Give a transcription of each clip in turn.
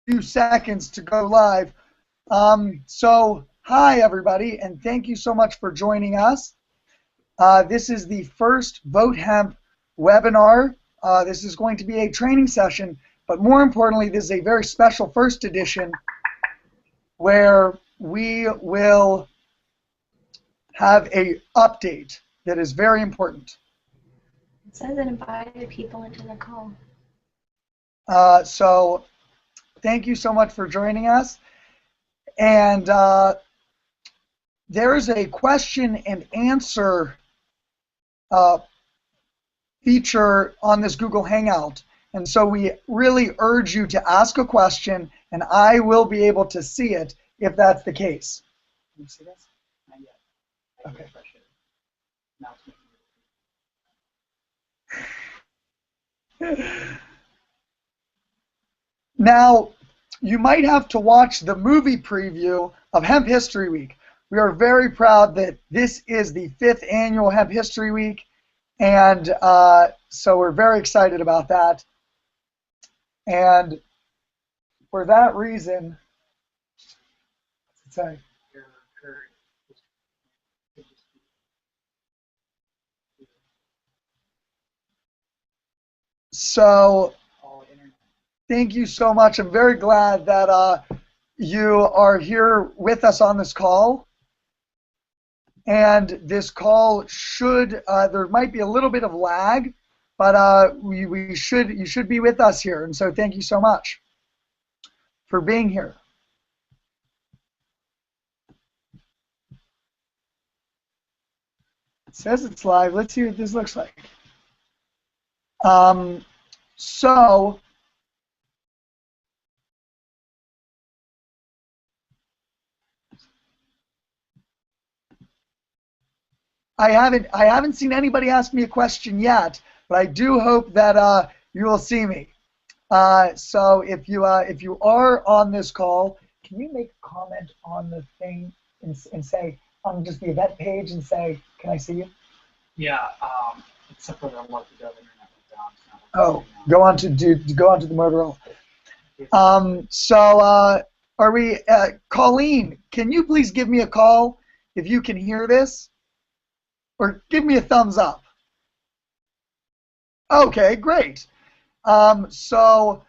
few seconds to go live. So hi everybody, and thank you so much for joining us. This is the first Vote Hemp webinar. This is going to be a training session, but more importantly, this is a very special first edition where we will have a update that is very important. It says it invited people into the call. So thank you so much for joining us. And there's a question and answer feature on this Google Hangout. And so we really urge you to ask a question, and I will be able to see it if that's the case. Can you see this? Not yet. Okay. Now, you might have to watch the movie preview of Hemp History Week. We are very proud that this is the 5th annual Hemp History Week, and so we're very excited about that. And for that reason, sorry. So thank you so much. I'm very glad that you are here with us on this call. And this call should, there might be a little bit of lag, but you should be with us here. And so thank you so much for being here. It says it's live. Let's see what this looks like. So I haven't seen anybody ask me a question yet, but I do hope that you will see me. So if you are on this call, can you make a comment on the thing and say on just the event page and say, can I see you? Yeah, except for the what the internet went down. Oh, go on to the Motorola. So are we? Colleen, can you please give me a call if you can hear this, or give me a thumbs up? Okay, great. So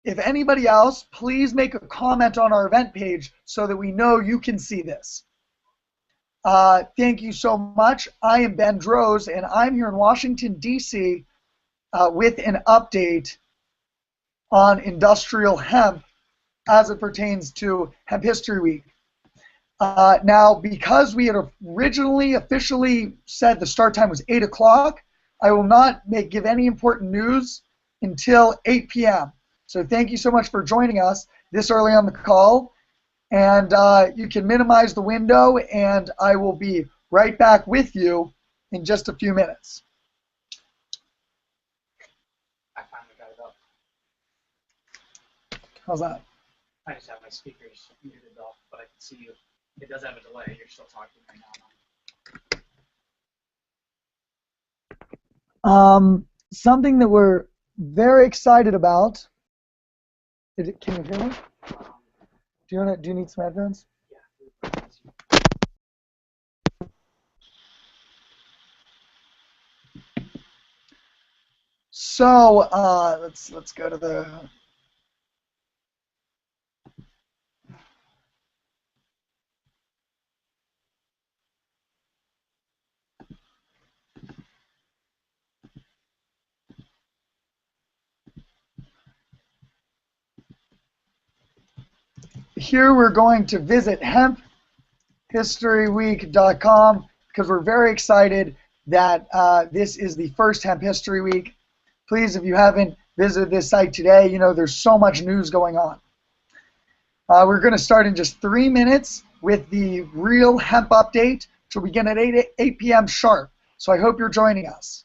if anybody else, please make a comment on our event page so that we know you can see this. Thank you so much. I am Ben Droz, and I'm here in Washington, D.C. With an update on industrial hemp as it pertains to Hemp History Week. Now, because we had originally officially said the start time was 8 o'clock, I will not give any important news until 8 p.m. So thank you so much for joining us this early on the call. And you can minimize the window, and I will be right back with you in just a few minutes. I finally got it up. How's that? I just have my speakers muted off, but I can see you. It does have a delay. You're still talking right now. Something that we're very excited about. Can you hear me? Do you need some headphones? Yeah. So let's go to the. Here we're going to visit hemphistoryweek.com because we're very excited that this is the first Hemp History Week. Please, if you haven't visited this site today, you know there's so much news going on. We're going to start in just 3 minutes with the real hemp update, which will begin at 8 p.m. sharp. So I hope you're joining us.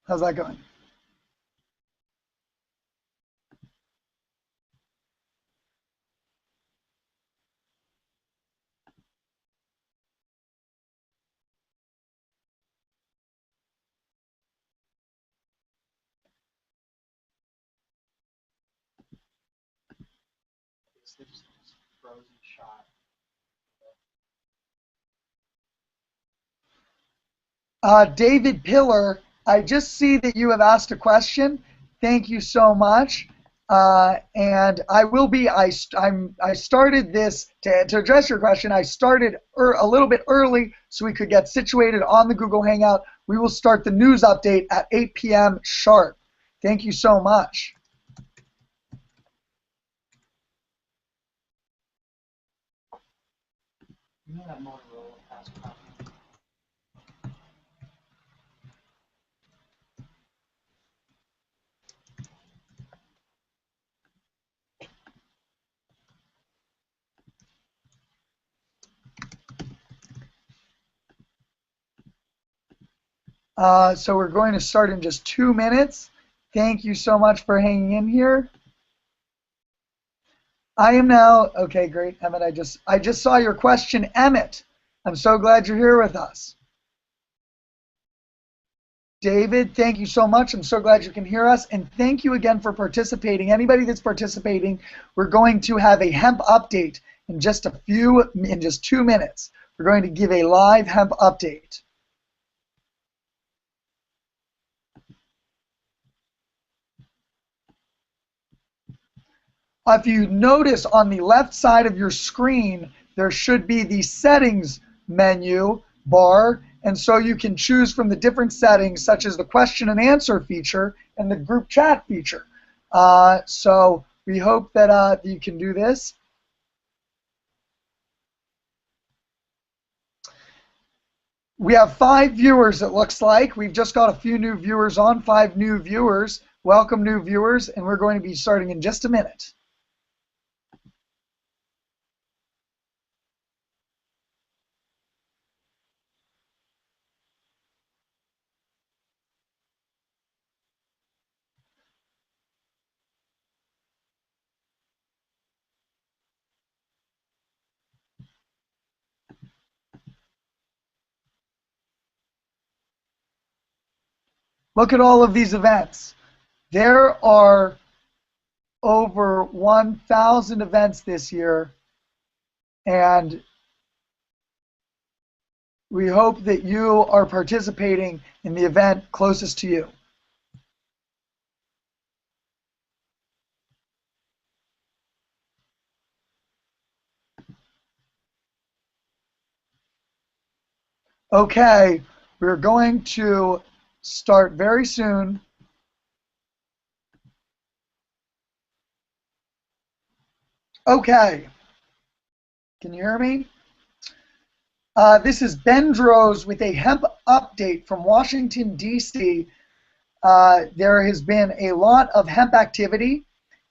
How's that going? just frozen shot. David Pillar, I just see that you have asked a question. Thank you so much. And I will be, I started this, to address your question, I started a little bit early so we could get situated on the Google Hangout. We will start the news update at 8 p.m. sharp. Thank you so much. You know that Motorola has copy. So we're going to start in just 2 minutes. Thank you so much for hanging in here. I am now, okay, great, Emmett, I just saw your question, Emmett. I'm so glad you're here with us. David, thank you so much. I'm so glad you can hear us, and thank you again for participating. Anybody that's participating, we're going to have a hemp update in just 2 minutes. We're going to give a live hemp update. If you notice on the left side of your screen, there should be the settings menu bar, and so you can choose from the different settings, such as the question and answer feature and the group chat feature. So we hope that you can do this. We have 5 viewers, it looks like. We've just got a few new viewers on, 5 new viewers. Welcome, new viewers, and we're going to be starting in just a minute. Look at all of these events. There are over 1,000 events this year, and we hope that you are participating in the event closest to you. Okay, we're going to start very soon. Okay, can you hear me? This is Ben Droz with a hemp update from Washington, D.C. There has been a lot of hemp activity,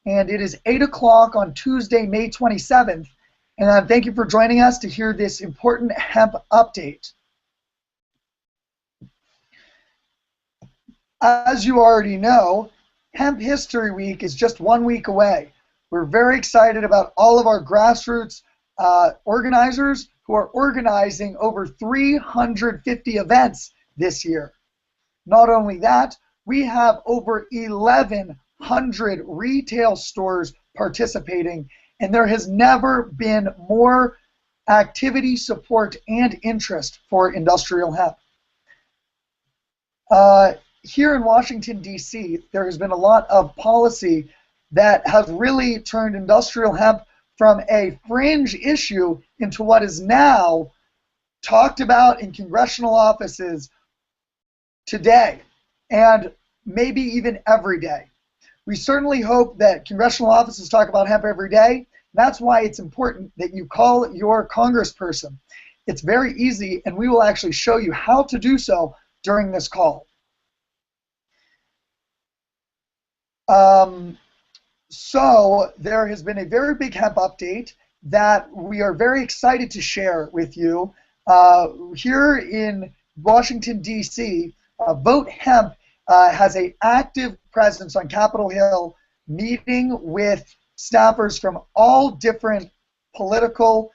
and it is 8 o'clock on Tuesday, May 27th. And thank you for joining us to hear this important hemp update. As you already know, Hemp History Week is just 1 week away. We're very excited about all of our grassroots organizers who are organizing over 350 events this year. Not only that, we have over 1,100 retail stores participating, and there has never been more activity, support, and interest for industrial hemp. Here in Washington, D.C., there has been a lot of policy that has really turned industrial hemp from a fringe issue into what is now talked about in congressional offices today and maybe even every day. We certainly hope that congressional offices talk about hemp every day. That's why it's important that you call your congressperson. It's very easy, and we will actually show you how to do so during this call. So there has been a very big hemp update that we are very excited to share with you. Here in Washington, D.C., Vote Hemp has an active presence on Capitol Hill, meeting with staffers from all different political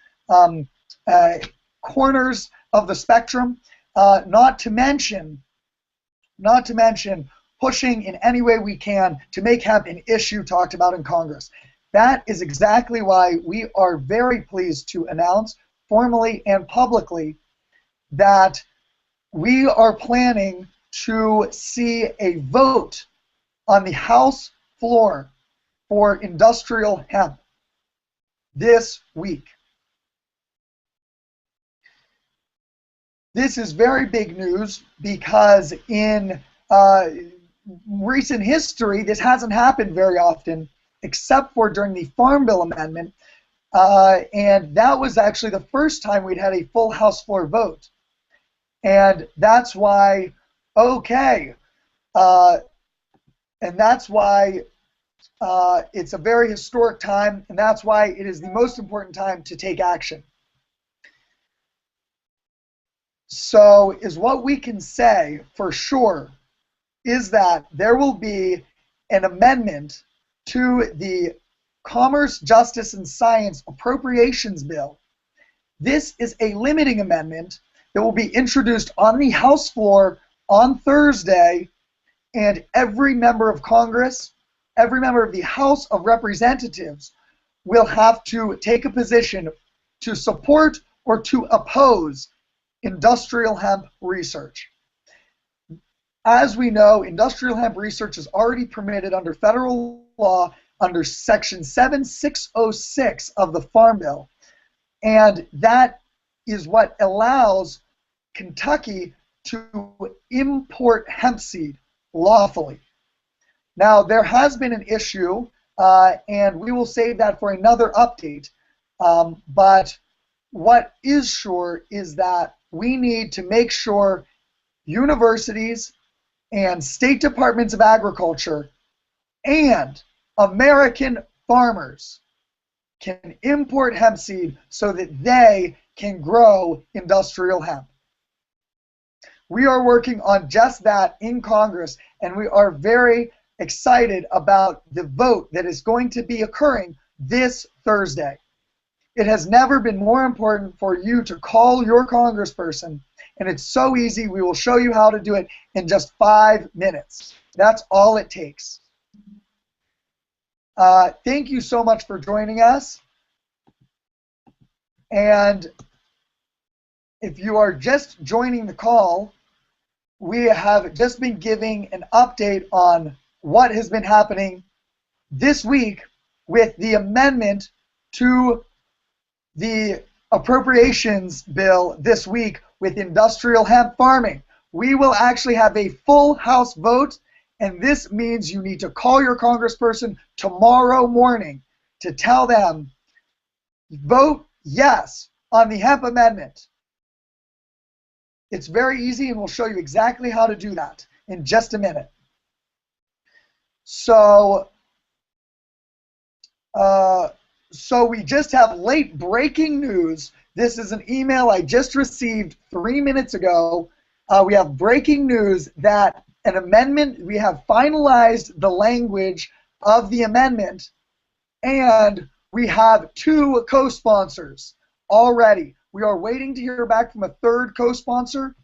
corners of the spectrum, not to mention pushing in any way we can to make hemp an issue talked about in Congress. that is exactly why we are very pleased to announce formally and publicly that we are planning to see a vote on the House floor for industrial hemp this week. This is very big news because in recent history, this hasn't happened very often, except for during the Farm Bill amendment, and that was actually the first time we'd had a full House floor vote. And that's why, okay, and that's why it's a very historic time, and that's why it is the most important time to take action. So is what we can say for sure is that there will be an amendment to the Commerce, Justice, and Science Appropriations Bill. This is a limiting amendment that will be introduced on the House floor on Thursday, and every member of Congress, every member of the House of Representatives will have to take a position to support or to oppose industrial hemp research. As we know, industrial hemp research is already permitted under federal law under Section 7606 of the Farm Bill, and that is what allows Kentucky to import hemp seed lawfully. Now, there has been an issue, and we will save that for another update, but what is sure is that we need to make sure universities and state departments of agriculture and American farmers can import hemp seed so that they can grow industrial hemp. We are working on just that in Congress, and we are very excited about the vote that is going to be occurring this Thursday. It has never been more important for you to call your congressperson, and it's so easy. We will show you how to do it in just 5 minutes. That's all it takes. Thank you so much for joining us. And if you are just joining the call, we have just been giving an update on what has been happening this week with the amendment to the appropriations bill this week with industrial hemp farming. We will actually have a full House vote, and this means you need to call your congressperson tomorrow morning to tell them, vote yes on the hemp amendment. It's very easy, and we'll show you exactly how to do that in just a minute. So we just have late breaking news. This is an email I just received 3 minutes ago. We have breaking news that an amendment, we have finalized the language of the amendment, and we have 2 co-sponsors already. We are waiting to hear back from a 3rd co-sponsor,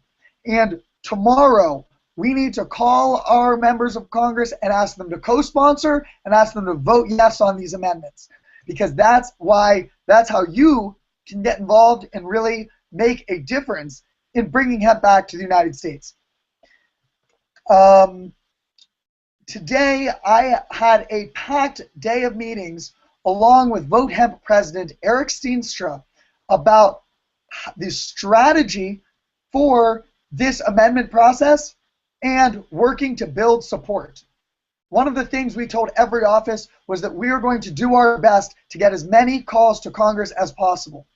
and tomorrow we need to call our members of Congress and ask them to co-sponsor and ask them to vote yes on these amendments, because that's how you can get involved and really make a difference in bringing hemp back to the United States. Today I had a packed day of meetings along with Vote Hemp President Eric Steenstra about the strategy for this amendment process and working to build support. One of the things we told every office was that we are going to do our best to get as many calls to Congress as possible.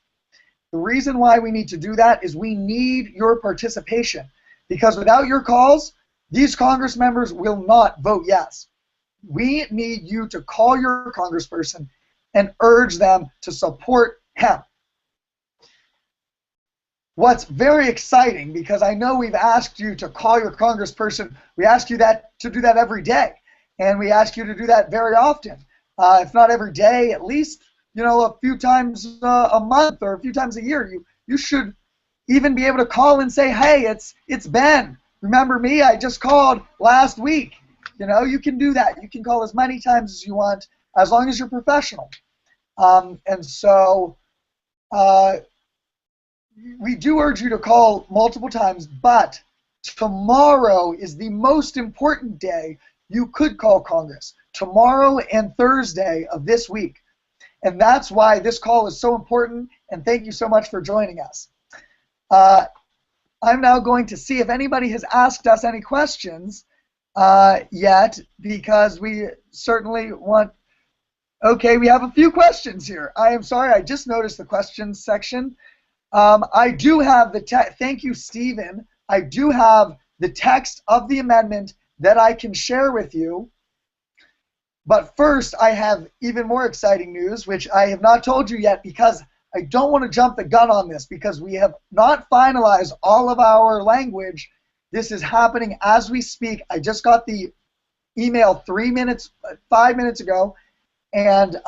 The reason why we need to do that is we need your participation, because without your calls, these Congress members will not vote yes. We need you to call your congressperson and urge them to support hemp. What's very exciting, because I know we've asked you to call your congressperson, we ask you to do that every day, and we ask you to do that very often. If not every day, at least a few times a month or a few times a year. You should even be able to call and say, hey, it's Ben. Remember me? I just called last week. You can do that. You can call as many times as you want. as long as you're professional. And so we do urge you to call multiple times, but tomorrow is the most important day you could call Congress. Tomorrow and Thursday of this week. And that's why this call is so important, and thank you so much for joining us. I'm now going to see if anybody has asked us any questions yet, because we certainly want... Okay, we have a few questions here. I am sorry, I just noticed the questions section. I do have the thank you, Stephen. I do have the text of the amendment that I can share with you. But first, I have even more exciting news, which I have not told you yet because I don't want to jump the gun on this, because we have not finalized all of our language. This is happening as we speak. I just got the email 5 minutes ago, and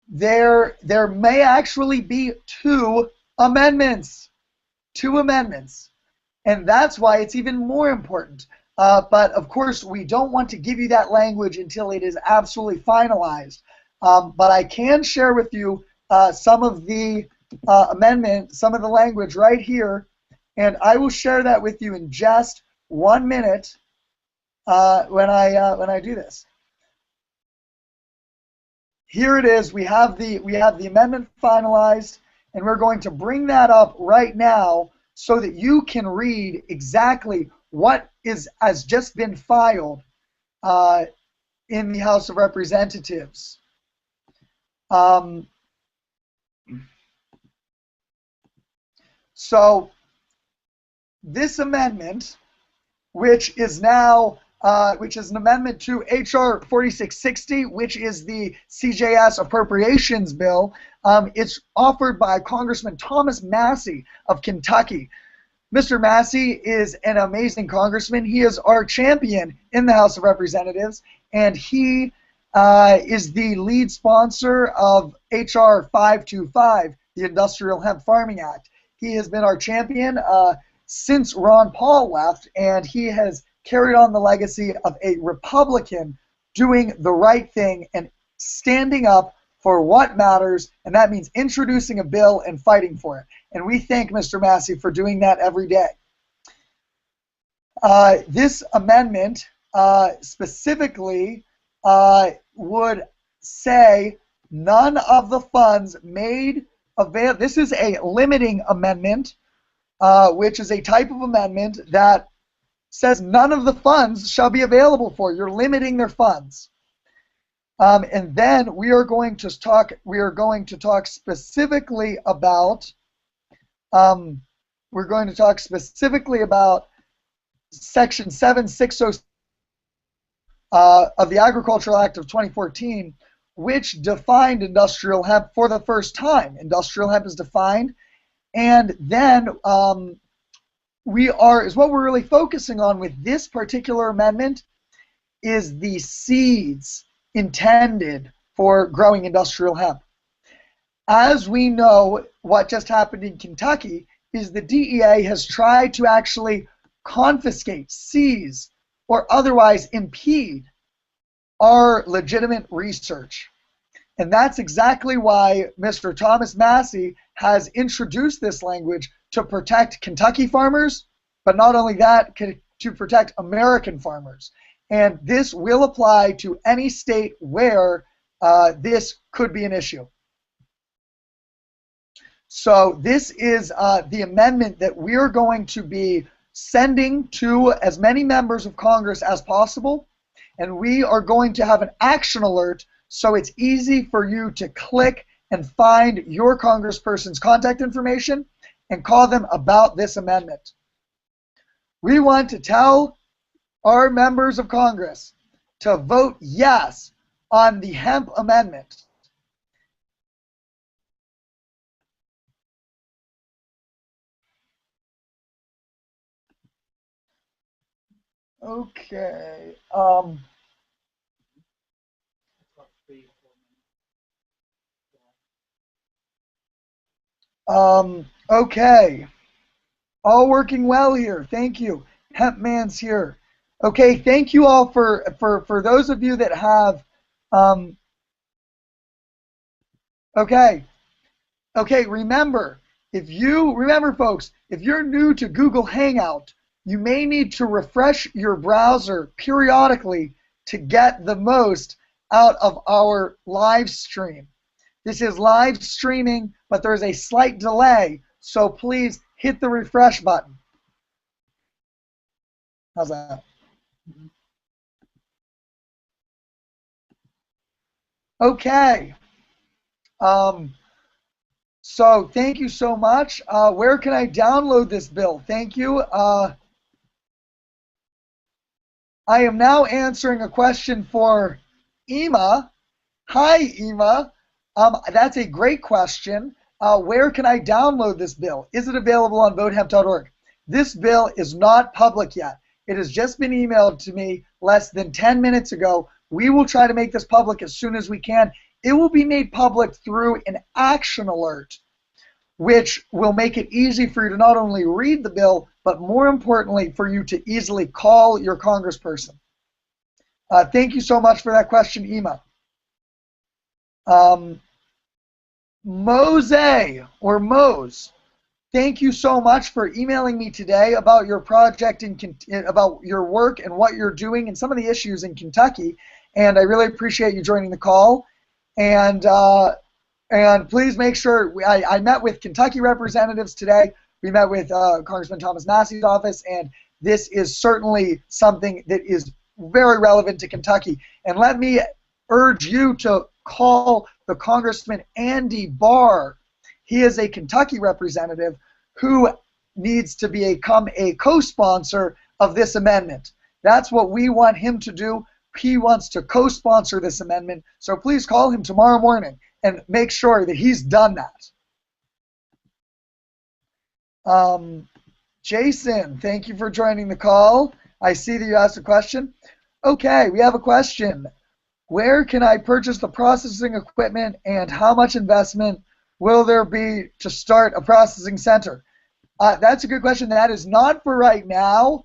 there may actually be two amendments, and that's why it's even more important. But of course, we don't want to give you that language until it is absolutely finalized. But I can share with you some of the some of the language right here, and I will share that with you in just 1 minute when I do this. Here it is. We have the amendment finalized, and we're going to bring that up right now so that you can read exactly what has just been filed in the House of Representatives. So this amendment, which is now which is an amendment to H.R. 4660, which is the CJS Appropriations Bill. It's offered by Congressman Thomas Massie of Kentucky. Mr. Massie is an amazing congressman. He is our champion in the House of Representatives, and he is the lead sponsor of H.R. 525, the Industrial Hemp Farming Act. He has been our champion since Ron Paul left, and he has carried on the legacy of a Republican doing the right thing and standing up for what matters, and that means introducing a bill and fighting for it. And we thank Mr. Massie for doing that every day. This amendment specifically would say none of the funds made available. This is a limiting amendment, which is a type of amendment that says none of the funds shall be available for. You're limiting their funds. And then we are going to talk. We are going to talk specifically about. We're going to talk specifically about Section 7606 of the Agricultural Act of 2014, which defined industrial hemp for the first time. Industrial hemp is defined, and then what we're really focusing on with this particular amendment is the seeds intended for growing industrial hemp. As we know, what just happened in Kentucky is the DEA has tried to actually confiscate, seize, or otherwise impede our legitimate research. And that's exactly why Mr. Thomas Massie has introduced this language to protect Kentucky farmers, but not only that, to protect American farmers. And this will apply to any state where this could be an issue. So this is the amendment that we're going to be sending to as many members of Congress as possible, and we are going to have an action alert so it's easy for you to click and find your congressperson's contact information and call them about this amendment. We want to tell our members of Congress to vote yes on the hemp amendment. Okay. Okay. All working well here. Thank you. Hemp Man's here. Okay, thank you all for those of you that have Um, okay. Okay, remember, folks, if you're new to Google Hangout, you may need to refresh your browser periodically to get the most out of our live stream. This is live streaming, but there's a slight delay, so please hit the refresh button. How's that? Okay. So thank you so much. Where can I download this bill? Thank you. I am now answering a question for Ema. Hi, Ema. That's a great question. Where can I download this bill? Is it available on votehemp.org? This bill is not public yet. It has just been emailed to me less than 10 minutes ago. We will try to make this public as soon as we can. It will be made public through an action alert, which will make it easy for you to not only read the bill, but more importantly, for you to easily call your congressperson. Thank you so much for that question, Ema. Mose, thank you so much for emailing me today about your project and about your work and what you're doing and some of the issues in Kentucky. And I really appreciate you joining the call. And please make sure, I met with Kentucky representatives today. We met with Congressman Thomas Massey's office, and this is certainly something that is very relevant to Kentucky. And let me urge you to call the Congressman Andy Barr. He is a Kentucky representative who needs to become a co-sponsor of this amendment. That's what we want him to do. He wants to co-sponsor this amendment, so please call him tomorrow morning and make sure that he's done that. Jason, thank you for joining the call. I see that you asked a question. Okay, we have a question. Where can I purchase the processing equipment, and how much investment will there be to start a processing center? That's a good question. That is not for right now.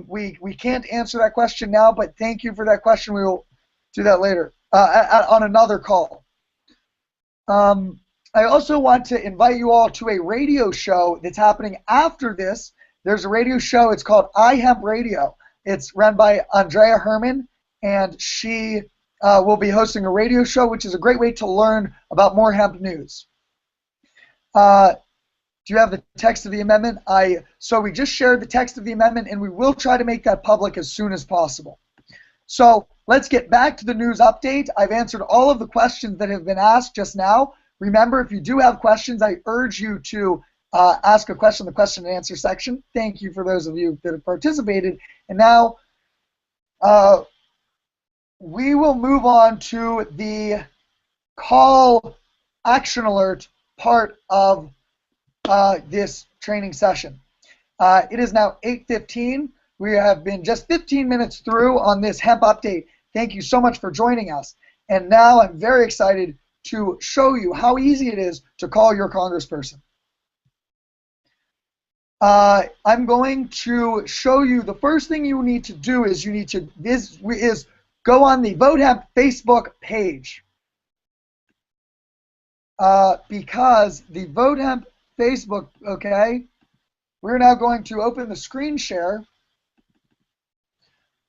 We can't answer that question now, but thank you for that question. We will do that later on another call. I also want to invite you all to a radio show that's happening after this. There's a radio show. It's called Hemp Radio. It's run by Andrea Herman, and she will be hosting a radio show, which is a great way to learn about more hemp news. Do you have the text of the amendment? So we just shared the text of the amendment, and we will try to make that public as soon as possible. So let's get back to the news update. I've answered all of the questions that have been asked just now. Remember, if you do have questions, I urge you to ask a question in the question and answer section. Thank you for those of you that have participated. And now we will move on to the call action alert part of this training session. It is now 8:15. We have been just 15 minutes through on this hemp update. Thank you so much for joining us. And now I'm very excited to show you how easy it is to call your congressperson. I'm going to show you, the first thing you need to do is you need to go on the votehemp Facebook page. Because the votehemp Facebook, okay, we're now going to open the screen share.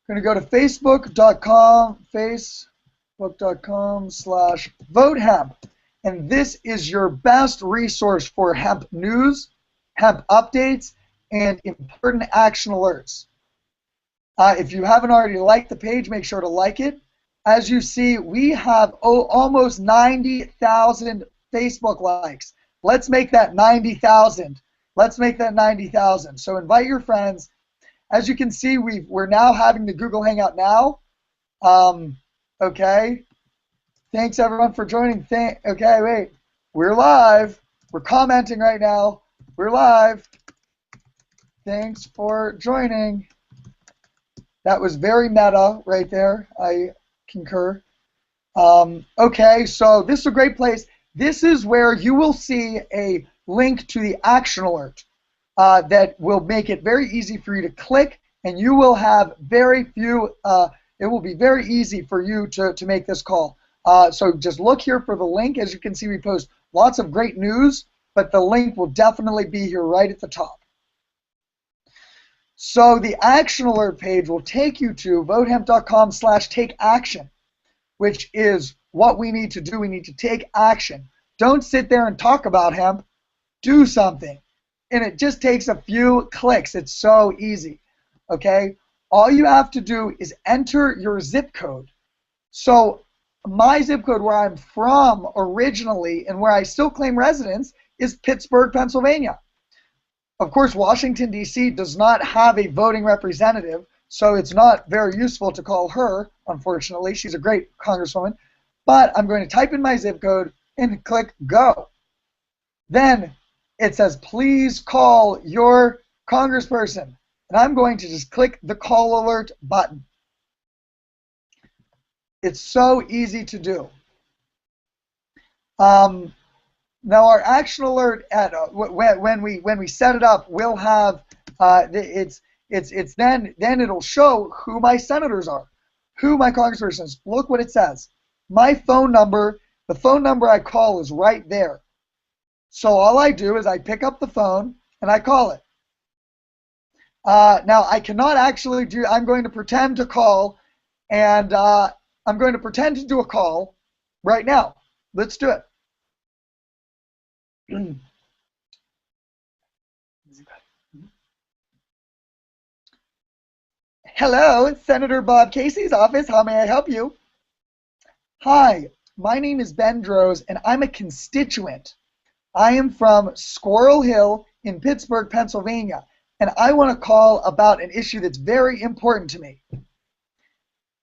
We're going to go to facebook.com/votehemp, and this is your best resource for hemp news, hemp updates, and important action alerts. If you haven't already liked the page, make sure to like it. As you see, we have almost 90,000 Facebook likes. Let's make that 90,000. Let's make that 90,000. So invite your friends. As you can see, we're now having the Google Hangout now. Okay. Thanks everyone for joining. Okay, wait. We're live. We're commenting right now. We're live. Thanks for joining. That was very meta right there. I concur. Okay, so this is a great place. This is where you will see a link to the action alert that will make it very easy for you to click, and you will have very few it will be very easy for you to make this call. So just look here for the link. As you can see, we post lots of great news, but the link will definitely be here right at the top. So the action alert page will take you to votehemp.com/takeaction, which is what we need to do. We need to take action. Don't sit there and talk about hemp. Do something. And it just takes a few clicks. It's so easy. Okay? All you have to do is enter your zip code. So my zip code where I'm from originally and where I still claim residence is Pittsburgh, Pennsylvania. Of course, Washington, D.C. does not have a voting representative, so it's not very useful to call her, unfortunately. She's a great congresswoman. But I'm going to type in my zip code and click go. Then it says, please call your congressperson. And I'm going to just click the call alert button. It's so easy to do. Now our action alert at when we set it up, we'll have then it'll show who my senators are, who my congresspersons. Look what it says. My phone number, the phone number I call is right there. So all I do is I pick up the phone and I call it. Now I cannot actually do. I'm going to pretend to call, and I'm going to pretend to do a call right now. Let's do it. Hello, Senator Bob Casey's office. How may I help you? Hi, my name is Ben Droz, and I'm a constituent. I am from Squirrel Hill in Pittsburgh, Pennsylvania, and I want to call about an issue that's very important to me.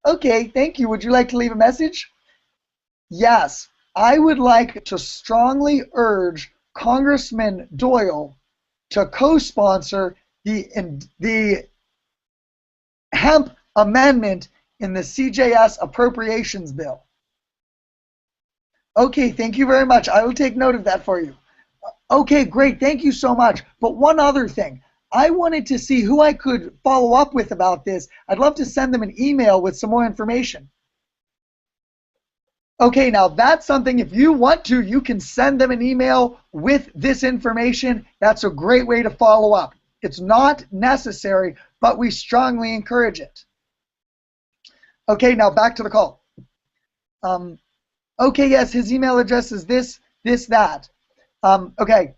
Okay, thank you. Would you like to leave a message? Yes, I would like to strongly urge Congressman Doyle to co-sponsor the hemp amendment in the CJS appropriations bill. Okay, thank you very much. I will take note of that for you. Okay, great. Thank you so much. But one other thing. I wanted to see who I could follow up with about this. I'd love to send them an email with some more information. Okay, now that's something, if you want to, you can send them an email with this information. That's a great way to follow up. It's not necessary, but we strongly encourage it. Okay, now back to the call. Okay, yes, his email address is this, that. Okay,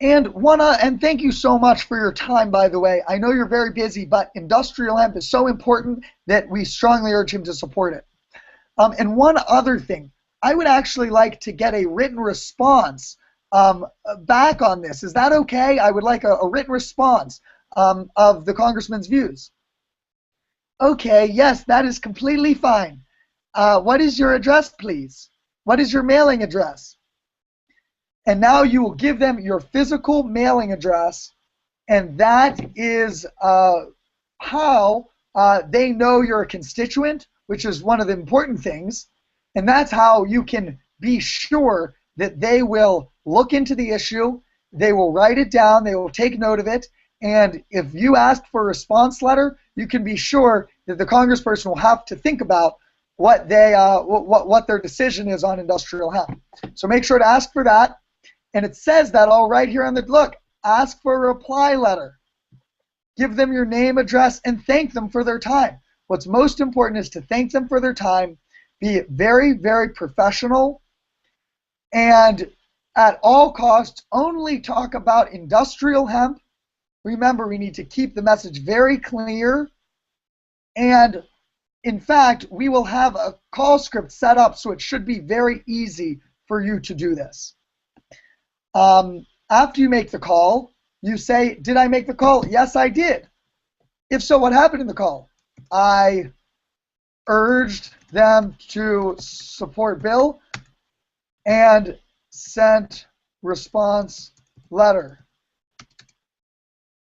and thank you so much for your time, by the way. I know you're very busy, but industrial hemp is so important that we strongly urge him to support it. And one other thing, I would actually like to get a written response back on this. Is that okay? I would like a written response of the congressman's views. Okay, yes, that is completely fine. What is your address, please? What is your mailing address? And now you will give them your physical mailing address, and that is how they know you're a constituent, which is one of the important things, and that's how you can be sure that they will look into the issue, they will write it down, they will take note of it, and if you ask for a response letter, you can be sure that the congressperson will have to think about what their decision is on industrial hemp. So make sure to ask for that, and it says that all right here on the look. Ask for a reply letter. Give them your name, address, and thank them for their time. What's most important is to thank them for their time, be very, very professional, and at all costs only talk about industrial hemp. Remember, we need to keep the message very clear, and in fact, we will have a call script set up so it should be very easy for you to do this. After you make the call, you say, did I make the call? Yes, I did. If so, what happened in the call? I urged them to support bill and sent response letter.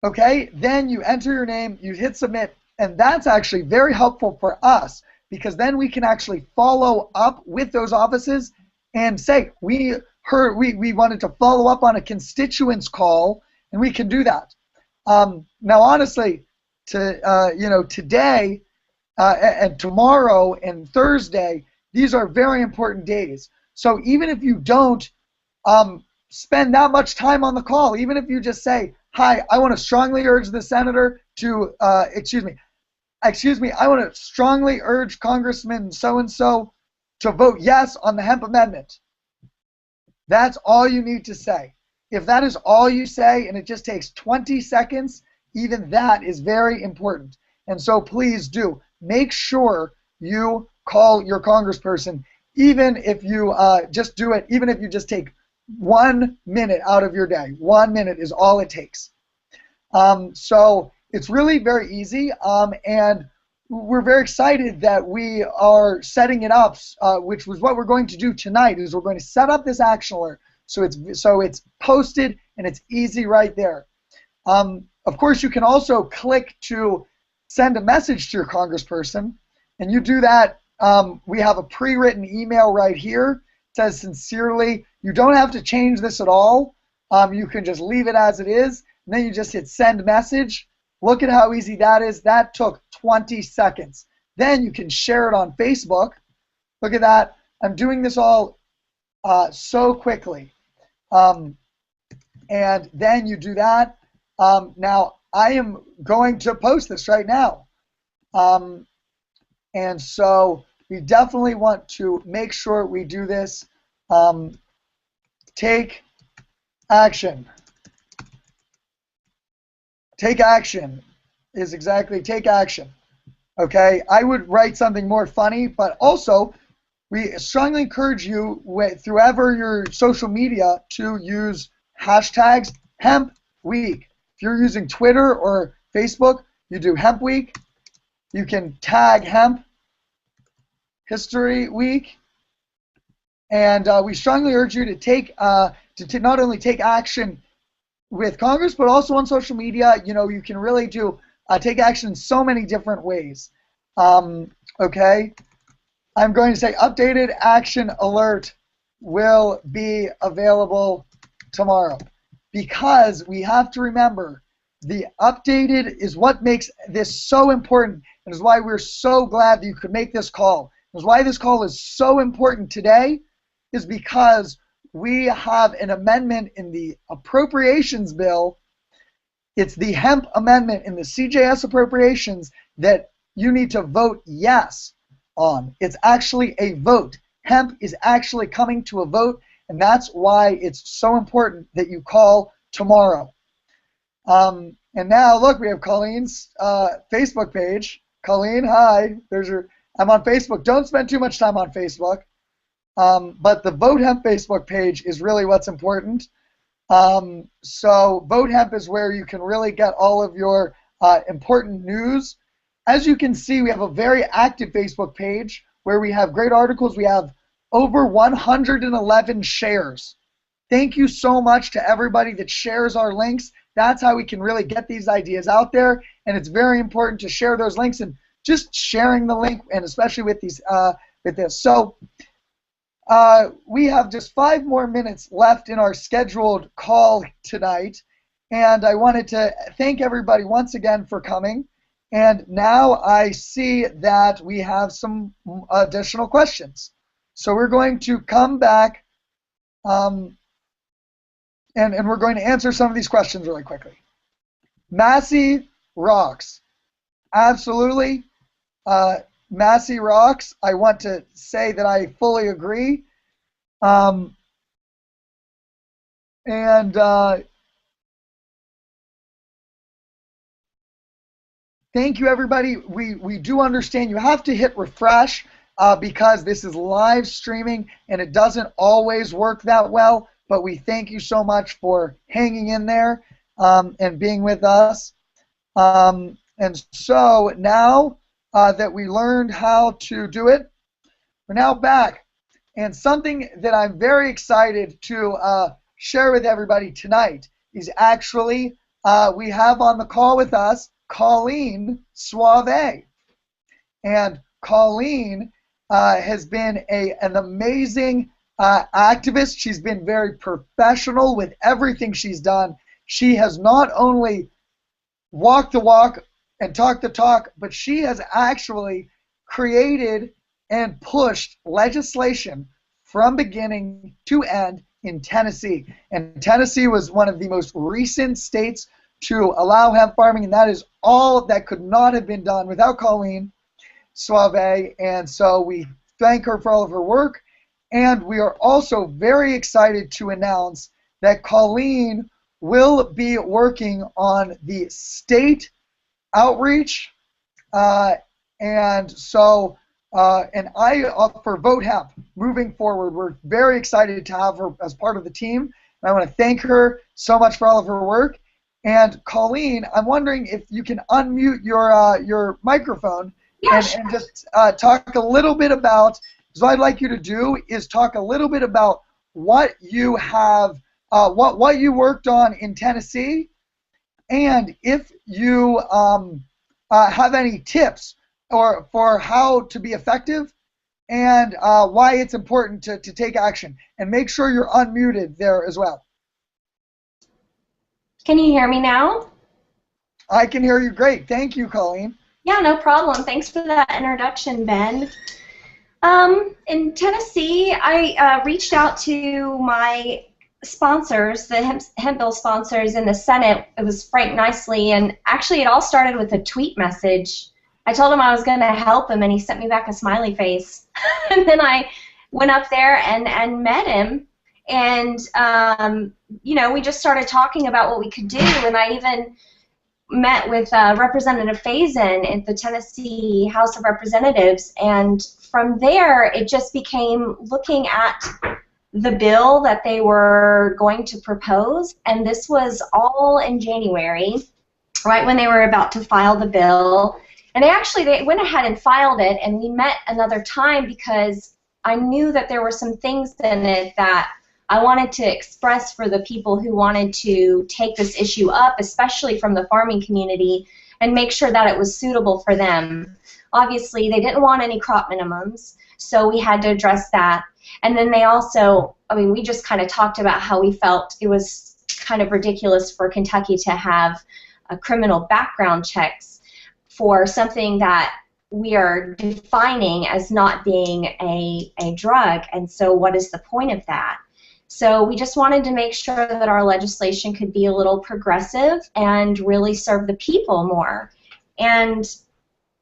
Okay, then you enter your name, you hit submit, and that's actually very helpful for us because then we can actually follow up with those offices and say, we wanted to follow up on a constituent's call, and we can do that. Now, honestly, today and tomorrow and Thursday, these are very important days. So even if you don't spend that much time on the call, even if you just say, hi, I want to strongly urge the senator to, I want to strongly urge Congressman so-and-so to vote yes on the hemp amendment. That's all you need to say. If that is all you say and it just takes 20 seconds, even that is very important. And so please do make sure you call your congressperson, even if you just do it, even if you just take 1 minute out of your day. 1 minute is all it takes. So it's really very easy, and we're very excited that we are setting it up, which was what we're going to do tonight, is we're going to set up this action alert so it's posted and it's easy right there. Of course, you can also click to send a message to your congressperson, and you do that. We have a pre-written email right here. It says sincerely. You don't have to change this at all. You can just leave it as it is, and then you just hit send message. Look at how easy that is. That took 20 seconds. Then you can share it on Facebook. Look at that. I'm doing this all so quickly. And then you do that. Now, I am going to post this right now. And so we definitely want to make sure we do this. Take action. Take action is exactly take action. Okay, I would write something more funny, but also we strongly encourage you through ever your social media to use hashtags Hemp Week. If you're using Twitter or Facebook, you do Hemp Week. You can tag Hemp History Week, and we strongly urge you to take to not only take action with Congress, but also on social media. You know, you can really do take action in so many different ways. Okay, I'm going to say updated action alert will be available tomorrow, because we have to remember the updated is what makes this so important, and is why we're so glad that you could make this call. Is why this call is so important today, is because we have an amendment in the appropriations bill. It's the hemp amendment in the CJS appropriations that you need to vote yes on. It's actually a vote. Hemp is actually coming to a vote, and that's why it's so important that you call tomorrow. And now, look, we have Colleen's Facebook page. Colleen, hi. I'm on Facebook. Don't spend too much time on Facebook. But the Vote Hemp Facebook page is really what's important. So Vote Hemp is where you can really get all of your important news. As you can see, we have a very active Facebook page where we have great articles. We have over 111 shares. Thank you so much to everybody that shares our links. That's how we can really get these ideas out there, and it's very important to share those links, and just sharing the link, and especially with these with this. So we have just 5 more minutes left in our scheduled call tonight, and I wanted to thank everybody once again for coming. And now I see that we have some additional questions. So we're going to come back and we're going to answer some of these questions really quickly. Massey rocks. Absolutely. Massey rocks. I want to say that I fully agree. Thank you, everybody. We do understand you have to hit refresh because this is live streaming and it doesn't always work that well, but we thank you so much for hanging in there and being with us. And so now that we learned how to do it, we're now back. And something that I'm very excited to share with everybody tonight is actually we have on the call with us Colleen Suave. And Colleen has been an amazing activist. She's been very professional with everything she's done. She has not only walked the walk and talked the talk, but she has actually created and pushed legislation from beginning to end in Tennessee. And Tennessee was one of the most recent states to allow hemp farming, and that is all that could not have been done without Colleen Suave. And so we thank her for all of her work. And we are also very excited to announce that Colleen will be working on the state outreach. And so, for Vote Hemp moving forward, we're very excited to have her as part of the team. And I want to thank her so much for all of her work. And Colleen, I'm wondering if you can unmute your microphone and just talk a little bit about. So what I'd like you to do is talk a little bit about what you have, what you worked on in Tennessee, and if you have any tips for how to be effective and why it's important to take action. And make sure you're unmuted there as well. Can you hear me now? I can hear you great. Thank you, Colleen. Yeah, no problem. Thanks for that introduction, Ben. In Tennessee, I reached out to my sponsors, the hemp bill sponsors in the Senate. It was Frank Nicely, and actually it all started with a tweet message. I told him I was going to help him, and he sent me back a smiley face. And then I went up there and met him, and you know, we just started talking about what we could do, and I even met with Representative Faison at the Tennessee House of Representatives, and from there it just became looking at the bill that they were going to propose, and this was all in January, right when they were about to file the bill. And they went ahead and filed it, and we met another time because I knew that there were some things in it that I wanted to express for the people who wanted to take this issue up, especially from the farming community, and make sure that it was suitable for them. Obviously, they didn't want any crop minimums, so we had to address that. And then they also, I mean, we just kind of talked about how we felt it was kind of ridiculous for Kentucky to have criminal background checks for something that we are defining as not being a drug, and so what is the point of that? So we just wanted to make sure that our legislation could be a little progressive and really serve the people more. And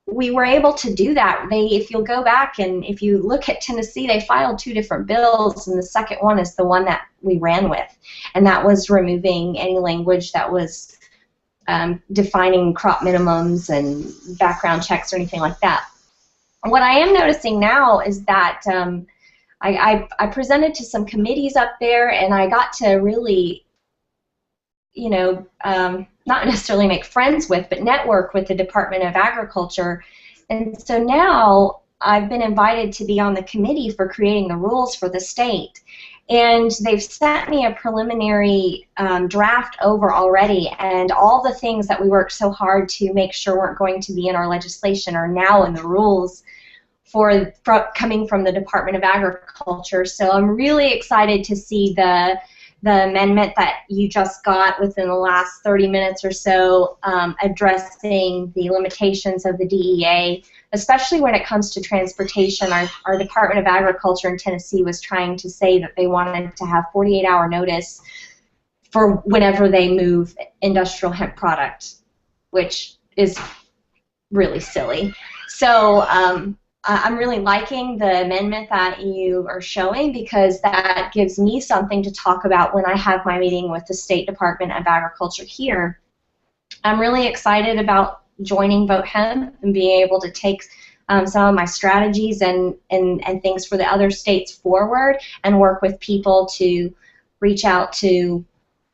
we were able to do that. If you'll go back and if you look at Tennessee, they filed 2 different bills, and the second one is the one that we ran with, and that was removing any language that was defining crop minimums and background checks or anything like that. What I am noticing now is that I presented to some committees up there, and I got to really, you know, not necessarily make friends with, but network with the Department of Agriculture. And so now I've been invited to be on the committee for creating the rules for the state. And they've sent me a preliminary draft over already, and all the things that we worked so hard to make sure weren't going to be in our legislation are now in the rules coming from the Department of Agriculture. So I'm really excited to see the amendment that you just got within the last 30 minutes or so, addressing the limitations of the DEA, especially when it comes to transportation. Our Department of Agriculture in Tennessee was trying to say that they wanted to have 48-hour notice for whenever they move industrial hemp product, which is really silly. So I'm really liking the amendment that you are showing, because that gives me something to talk about when I have my meeting with the State Department of Agriculture here. I'm really excited about joining Vote Hemp and being able to take some of my strategies and things for the other states forward and work with people to reach out to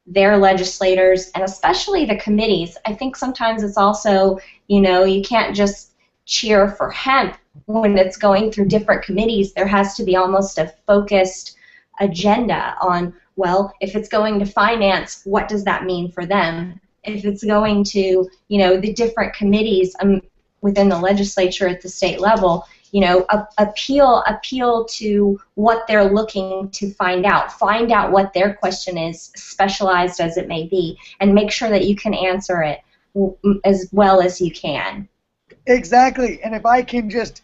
their legislators and especially the committees. I think sometimes it's also, you know, you can't just cheer for hemp when it's going through different committees. There has to be almost a focused agenda on, well, if it's going to finance, what does that mean for them? If it's going to, you know, the different committees within the legislature at the state level, you know, appeal to what they're looking to find out what their question is, specialized as it may be, and make sure that you can answer it as well as you can. Exactly, and if I can just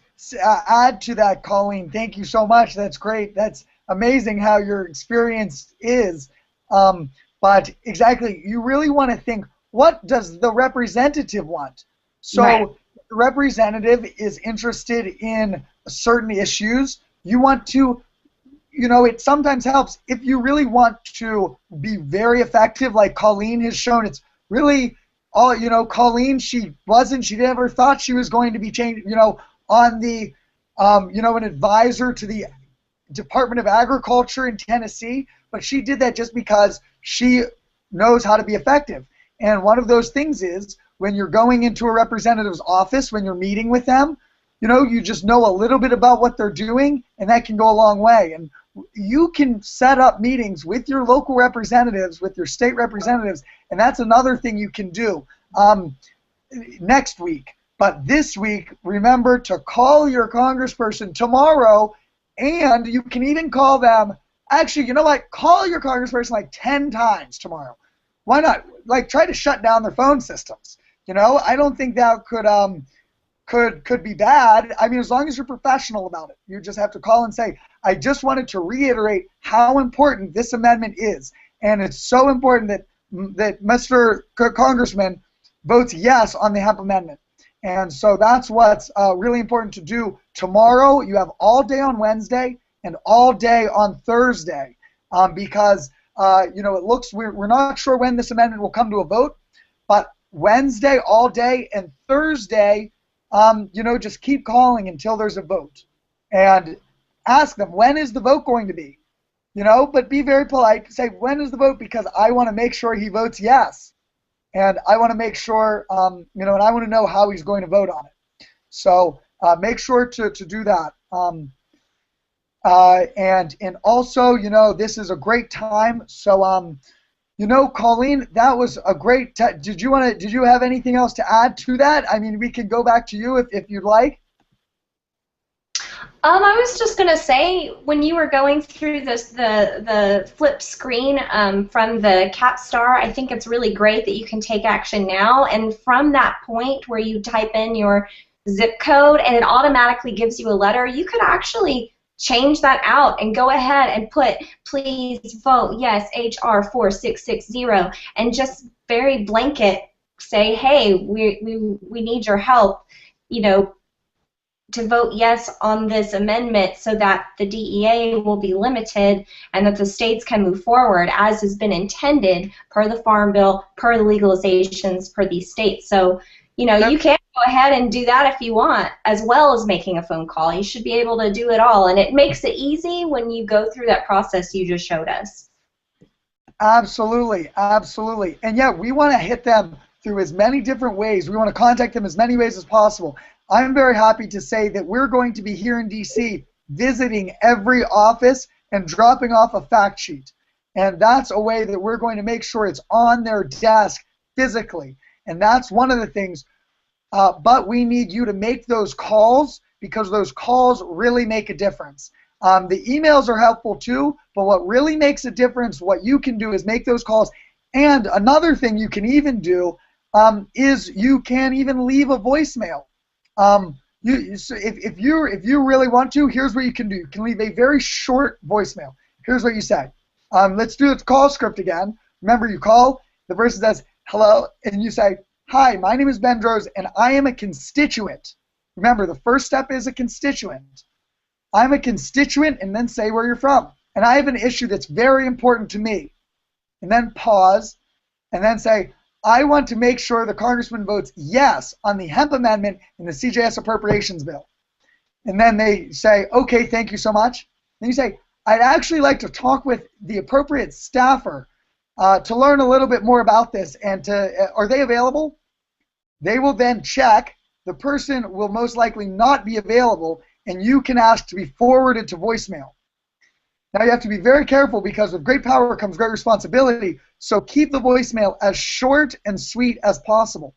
add to that, Colleen. Thank you so much. That's great. That's amazing how your experience is. But exactly, you really want to think, what does the representative want? So Right. the representative is interested in certain issues. You want to, it sometimes helps if you really want to be very effective, like Colleen has shown. It's really all, Colleen, she never thought she was going to be changed, on the, an advisor to the Department of Agriculture in Tennessee, but she did that just because she knows how to be effective. And one of those things is when you're going into a representative's office, when you're meeting with them, you just know a little bit about what they're doing, and that can go a long way. And you can set up meetings with your local representatives, with your state representatives, and that's another thing you can do next week. But this week, remember to call your congressperson tomorrow, and you can even call them. Actually, you know what? Call your congressperson like 10 times tomorrow. Why not? Like, try to shut down their phone systems. I don't think that could be bad. I mean, as long as you're professional about it. You just have to call and say, I just wanted to reiterate how important this amendment is. And it's so important that Mr. Congressman votes yes on the Hemp Amendment. And so that's what's really important to do tomorrow. You have all day on Wednesday and all day on Thursday because, it looks, we're not sure when this amendment will come to a vote, but Wednesday all day and Thursday, just keep calling until there's a vote. And ask them, when is the vote going to be? But be very polite. Say, when is the vote? Because I want to make sure he votes yes. And I want to make sure, and I want to know how he's going to vote on it. So make sure to do that. And also, this is a great time. So, Colleen, that was a great. Did you have anything else to add to that? I mean, we can go back to you if you'd like. I was just gonna say, when you were going through the flip screen from the Capstar, I think it's really great that you can take action now. And from that point where you type in your zip code and it automatically gives you a letter, you could actually change that out and go ahead and put, please vote yes HR 4660, and just very blanket say, hey, we need your help, to vote yes on this amendment so that the DEA will be limited and that the states can move forward as has been intended per the Farm Bill, per the legalizations, per these states. So, you can go ahead and do that if you want, as well as making a phone call. You should be able to do it all, and it makes it easy when you go through that process you just showed us. Absolutely, absolutely. And yeah, we want to hit them through as many different ways. We want to contact them as many ways as possible. I'm very happy to say that we're going to be here in D.C. visiting every office and dropping off a fact sheet. And that's a way that we're going to make sure it's on their desk physically. And that's one of the things. But we need you to make those calls because those calls really make a difference. The emails are helpful too, but what really makes a difference, what you can do is make those calls. And another thing you can even do is you can even leave a voicemail. If you really want to, here's what you can do. You can leave a very short voicemail. Here's what you say. Let's do the call script again. Remember, you call, the person says, hello, and you say, hi, my name is Ben Droz, and I am a constituent. Remember, the first step is a constituent. I'm a constituent, and then say where you're from. And I have an issue that's very important to me. And then pause, and then say, I want to make sure the congressman votes yes on the Hemp Amendment and the CJS Appropriations Bill. And then they say, okay, thank you so much. Then you say, I'd actually like to talk with the appropriate staffer to learn a little bit more about this. And are they available? They will then check. The person will most likely not be available, and you can ask to be forwarded to voicemail. Now you have to be very careful because with great power comes great responsibility, so keep the voicemail as short and sweet as possible.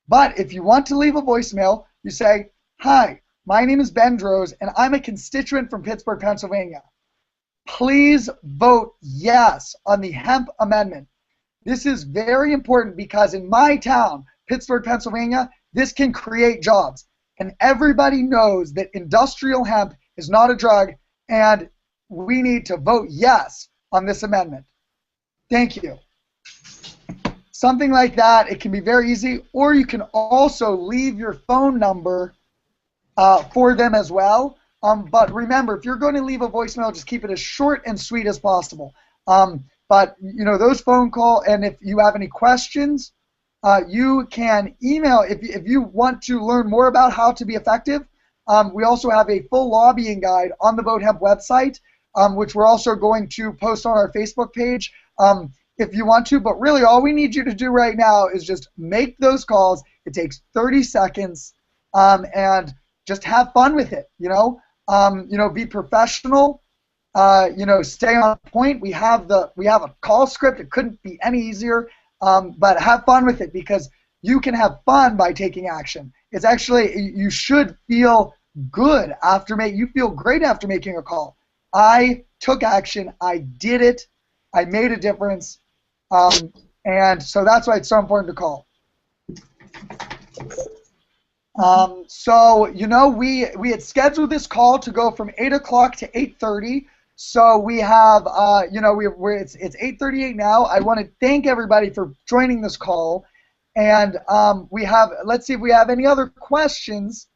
But if you want to leave a voicemail, you say, hi, my name is Ben Droz, and I'm a constituent from Pittsburgh, Pennsylvania. Please vote yes on the Hemp Amendment. This is very important because in my town, Pittsburgh, Pennsylvania, this can create jobs. and everybody knows that industrial hemp is not a drug, and we need to vote yes on this amendment. Thank you. Something like that. It can be very easy, or you can also leave your phone number for them as well. But remember, if you're going to leave a voicemail, just keep it as short and sweet as possible. But you know, those phone call, and if you have any questions, you can email. If you want to learn more about how to be effective, we also have a full lobbying guide on the Vote Hemp website, which we're also going to post on our Facebook page if you want to. But really, all we need you to do right now is just make those calls. It takes 30 seconds, and just have fun with it. You know, be professional. You know, stay on point. We have a call script. It couldn't be any easier. But have fun with it, because you can have fun by taking action. It's actually, you should feel good after you feel great after making a call. I took action. I did it. I made a difference. And so that's why it's so important to call. So, you know, we had scheduled this call to go from 8 o'clock to 8:30. So we have, you know, it's 8:38 now. I want to thank everybody for joining this call, and let's see if we have any other questions.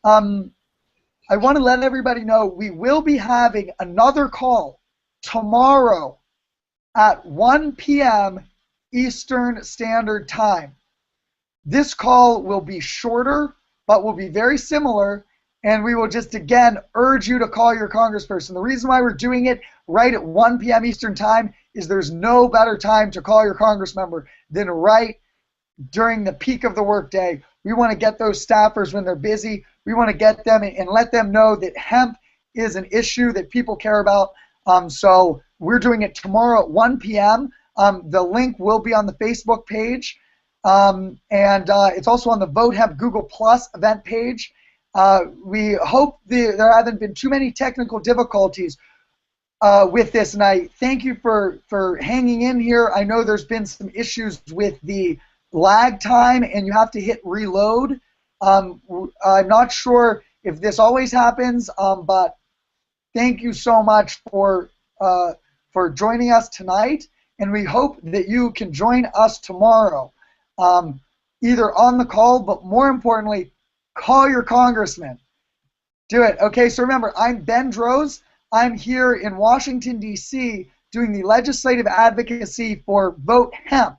I want to let everybody know we will be having another call tomorrow at 1 p.m. Eastern Standard Time. This call will be shorter, but will be very similar. And we will just, again, urge you to call your congressperson. The reason why we're doing it right at 1 p.m. Eastern Time is there's no better time to call your congressmember than right during the peak of the workday. We want to get those staffers when they're busy. We want to get them and let them know that hemp is an issue that people care about. So we're doing it tomorrow at 1 p.m. The link will be on the Facebook page. And it's also on the Vote Hemp Google Plus event page. We hope there haven't been too many technical difficulties with this, and I thank you for hanging in here. I know there's been some issues with the lag time, and you have to hit reload. I'm not sure if this always happens, but thank you so much for joining us tonight, and we hope that you can join us tomorrow, either on the call, but more importantly, call your congressman. Do it. Okay, so remember, I'm Ben Droz. I'm here in Washington, D.C., doing the legislative advocacy for Vote Hemp.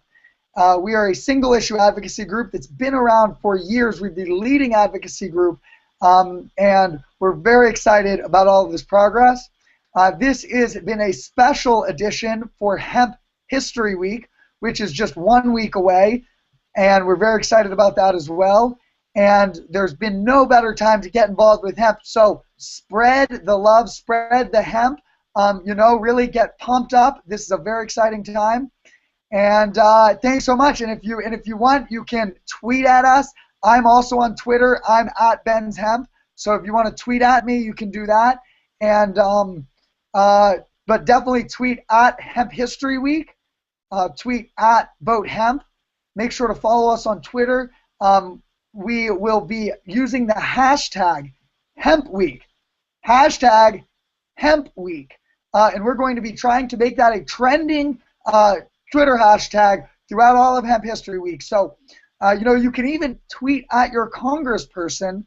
We are a single-issue advocacy group that's been around for years. We're the leading advocacy group, and we're very excited about all of this progress. This has been a special edition for Hemp History Week, which is just 1 week away, and we're very excited about that as well. And there's been no better time to get involved with hemp. So spread the love, spread the hemp. You know, really get pumped up. This is a very exciting time. And thanks so much. And if you want, you can tweet at us. I'm also on Twitter. I'm at Ben's Hemp. So if you want to tweet at me, you can do that. And but definitely tweet at Hemp History Week. Tweet at Vote Hemp. Make sure to follow us on Twitter. We will be using the hashtag Hemp Week. Hashtag Hemp Week. And we're going to be trying to make that a trending Twitter hashtag throughout all of Hemp History Week. So, you know, you can even tweet at your congressperson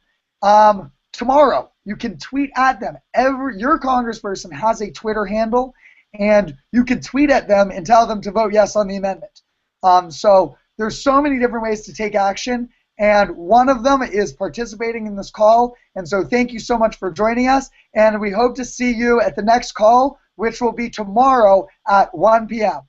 tomorrow. You can tweet at them. Your congressperson has a Twitter handle, and you can tweet at them and tell them to vote yes on the amendment. So there's so many different ways to take action, and one of them is participating in this call. And so thank you so much for joining us, and we hope to see you at the next call, which will be tomorrow at 1 p.m.